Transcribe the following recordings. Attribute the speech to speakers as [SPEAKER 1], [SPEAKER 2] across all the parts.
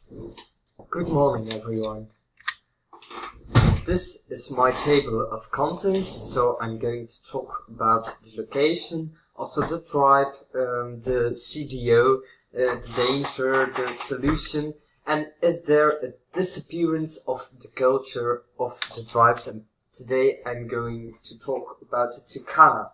[SPEAKER 1] Good morning, everyone. This is my table of contents, so I'm going to talk about the location, also the tribe, the CDO, the danger, the solution, and is there a disappearance of the culture of the tribes? And today I'm going to talk about Turkana.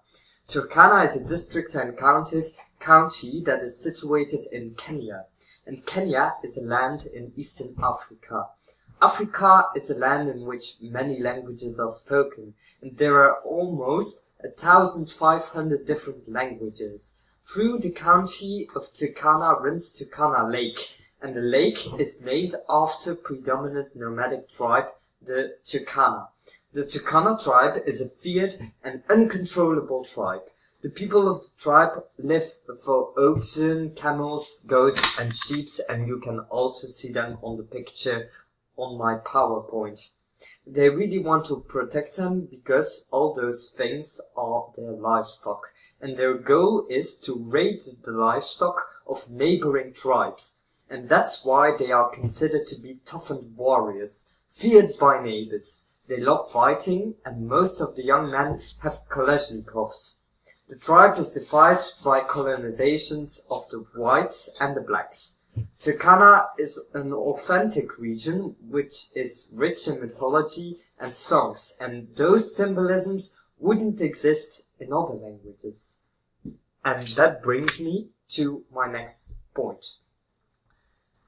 [SPEAKER 1] Turkana is a district and county that is situated in Kenya. And Kenya is a land in Eastern Africa. Africa is a land in which many languages are spoken, and there are almost 1,500 different languages. Through the county of Turkana runs Turkana Lake, and the lake is named after predominant nomadic tribe, the Turkana. The Turkana tribe is a feared and uncontrollable tribe. The people of the tribe live for oxen, camels, goats, and sheep, and you can also see them on the picture on my PowerPoint. They really want to protect them because all those things are their livestock, and their goal is to raid the livestock of neighboring tribes. And that's why they are considered to be toughened warriors, feared by neighbors. They love fighting, and most of the young men have Kalashnikovs. The tribe is divided by colonizations of the whites and the blacks. Turkana is an authentic region which is rich in mythology and songs, and those symbolisms wouldn't exist in other languages. And that brings me to my next point.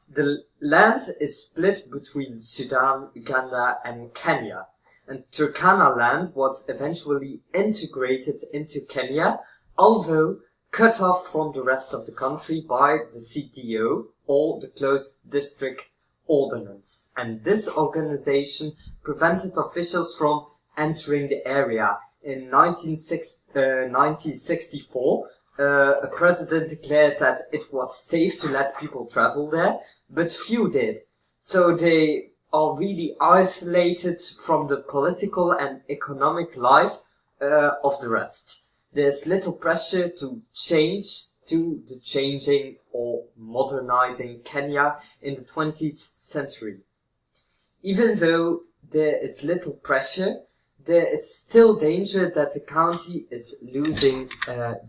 [SPEAKER 1] The land is split between Sudan, Uganda, and Kenya. And Turkana land was eventually integrated into Kenya, although cut off from the rest of the country by the CDO, or the Closed District Ordinance. And this organization prevented officials from entering the area. In 1964, a president declared that it was safe to let people travel there, but few did. So they are really isolated from the political and economic life of the rest. There's little pressure to change to the changing or modernizing Kenya in the 20th century. Even though there is little pressure, there is still danger that the county is losing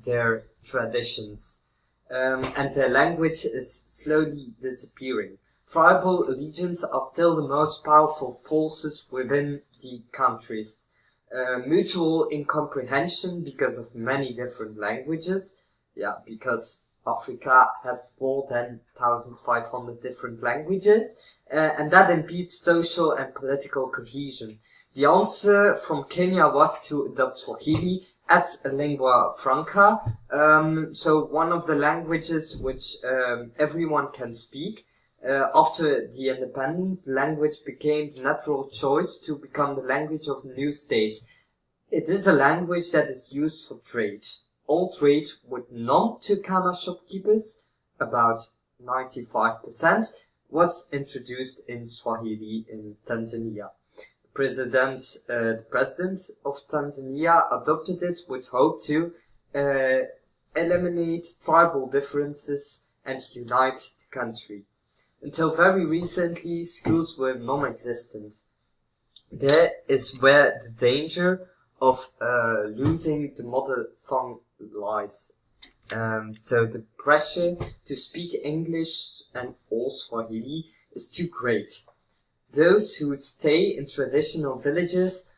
[SPEAKER 1] their traditions, and their language is slowly disappearing. Tribal allegiance are still the most powerful forces within the countries. Mutual incomprehension because of many different languages. Because Africa has more than 1,500 different languages, and that impedes social and political cohesion. The answer from Kenya was to adopt Swahili as a lingua franca, so one of the languages which everyone can speak. After the independence, the language became the natural choice to become the language of new states. It is a language that is used for trade. All trade with non-Turkana shopkeepers, about 95%, was introduced in Swahili in Tanzania. The president of Tanzania adopted it with hope to eliminate tribal differences and unite the country. Until very recently, schools were non-existent. There is where the danger of losing the mother tongue lies. So the pressure to speak English and or Swahili is too great. Those who stay in traditional villages,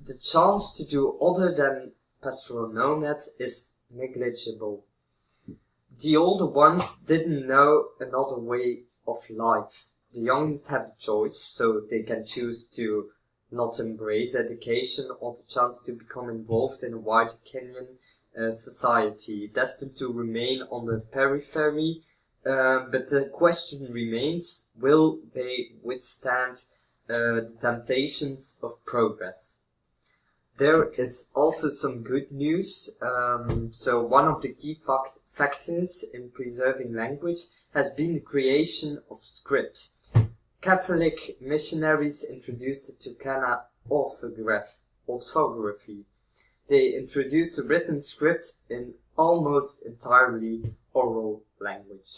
[SPEAKER 1] the chance to do other than pastoral nomads is negligible. The older ones didn't know another way of life. The youngest have the choice, so they can choose to not embrace education or the chance to become involved in a wider Kenyan society, destined to remain on the periphery. But the question remains, will they withstand the temptations of progress? There is also some good news. So one of the key factors in preserving language has been the creation of script. Catholic missionaries introduced the Turkana orthography. They introduced a written script in almost entirely oral language.